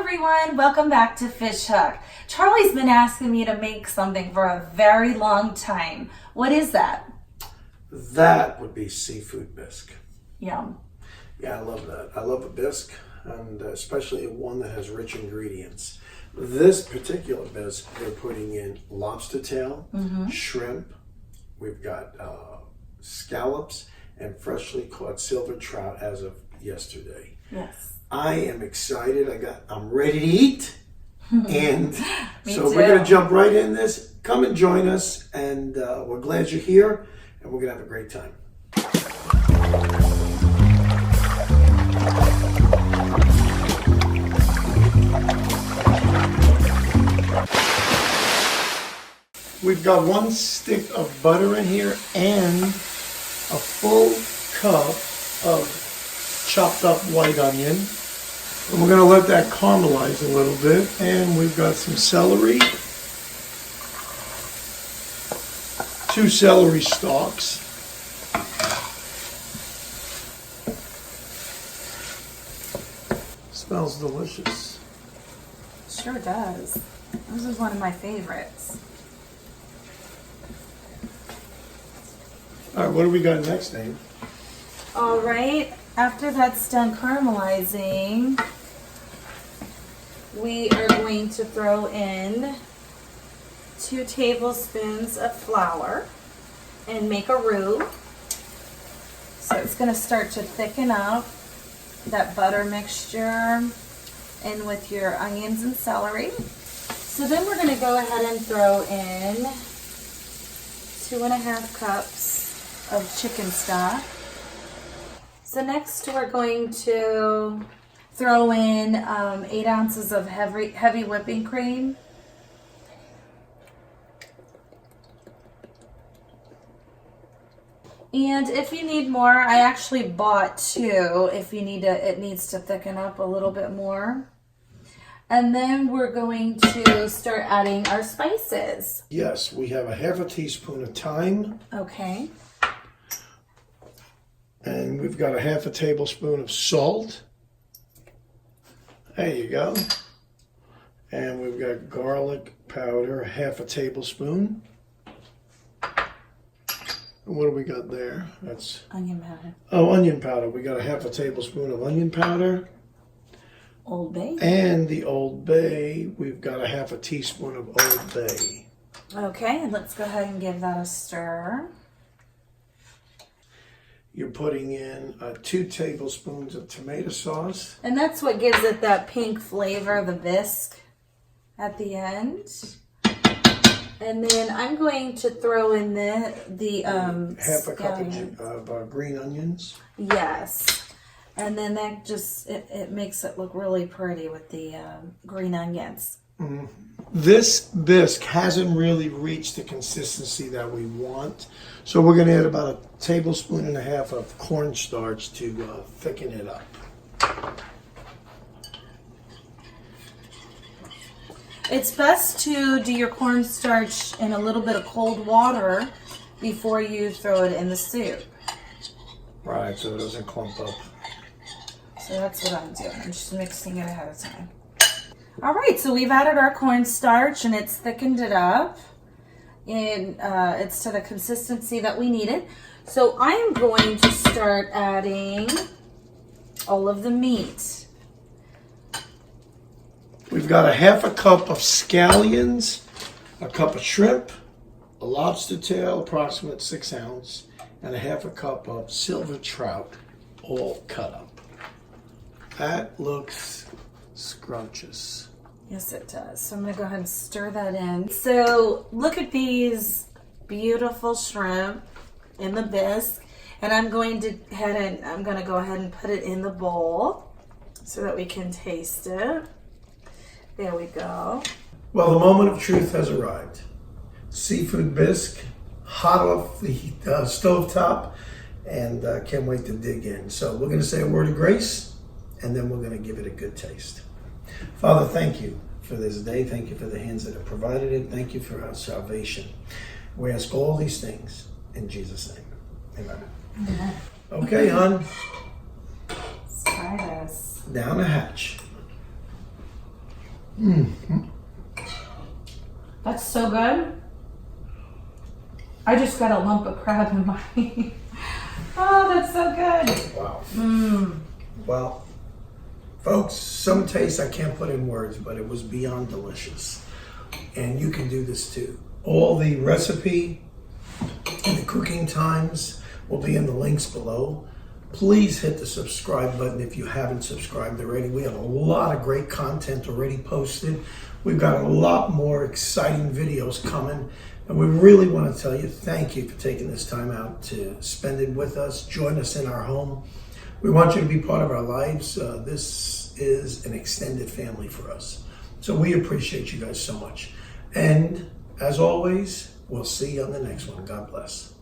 everyone, welcome back to Fish Hook. Charlie's been asking me to make something for a very long time. What is that? That would be seafood bisque. Yum. Yeah, I love that. I love a bisque, and especially one that has rich ingredients. This particular bisque, they're putting in lobster tail, shrimp. We've got scallops and freshly caught silver trout as of yesterday. Yes. I am excited. I'm ready to eat. And so too. we're going to jump right in this. Come and join us, and we're glad you're here, and we're going to have a great time. We've got 1 stick of butter in here and a full cup of chopped up white onion. And we're going to let that caramelize a little bit. And we've got some celery, 2 celery stalks, smells delicious. Sure does. This is one of my favorites. All right, what do we got next, Dave? All right, after that's done caramelizing, we are going to throw in 2 tablespoons of flour and make a roux. So it's going to start to thicken up that butter mixture in with your onions and celery. So then we're going to go ahead and throw in 2.5 cups of chicken stock. So next we're going to throw in 8 ounces of heavy whipping cream. And if you need more, I actually bought 2 if you need it needs to thicken up a little bit more. And then we're going to start adding our spices. Yes, we have a 1/2 teaspoon of thyme. Okay. And we've got a 1/2 tablespoon of salt. There you go. And we've got garlic powder, 1/2 tablespoon. And what do we got there? That's Onion powder. Oh, onion powder. We got a 1/2 tablespoon of onion powder. Old Bay. And the Old Bay, we've got a 1/2 teaspoon of Old Bay. Okay, and let's go ahead and give that a stir. You're putting in 2 tablespoons of tomato sauce. And that's what gives it that pink flavor, the bisque at the end. And then I'm going to throw in the 1/2 cup scallions. of green onions. Yes. And then that just, it makes it look really pretty with the green onions. This bisque hasn't really reached the consistency that we want. So we're going to add about 1.5 tablespoons of cornstarch to thicken it up. It's best to do your cornstarch in a little bit of cold water before you throw it in the soup. Right, so it doesn't clump up. So that's what I'm doing. I'm just mixing it ahead of time. All right, so we've added our cornstarch and it's thickened it up. And it's to the consistency that we needed. So I'm going to start adding all of the meat. We've got a 1/2 cup of scallions, a cup of shrimp, a lobster tail, approximate 6 ounce, and a 1/2 cup of silver trout, all cut up. That looks scrumptious. Yes, it does. So I'm going to go ahead and stir that in. So look at these beautiful shrimp in the bisque. And I'm going to go ahead and put it in the bowl so that we can taste it. There we go. Well, the moment of truth has arrived. Seafood bisque, hot off the stovetop, and can't wait to dig in. So we're going to say a word of grace, and then we're going to give it a good taste. Father, thank you for this day. Thank you for the hands that have provided it. Thank you for our salvation. We ask all these things in Jesus' name. Amen. Amen. Okay, hon. Let's try this. Down the hatch. That's so good. I just got a lump of crab in my. Oh, that's so good. Wow. Well, folks, some taste I can't put in words, but it was beyond delicious. And you can do this too. All the recipe and the cooking times will be in the links below. Please hit the subscribe button if you haven't subscribed already. We have a lot of great content already posted. We've got a lot more exciting videos coming. And we really want to tell you thank you for taking this time out to spend it with us, join us in our home. We want you to be part of our lives. This is an extended family for us. So we appreciate you guys so much. And as always, we'll see you on the next one. God bless.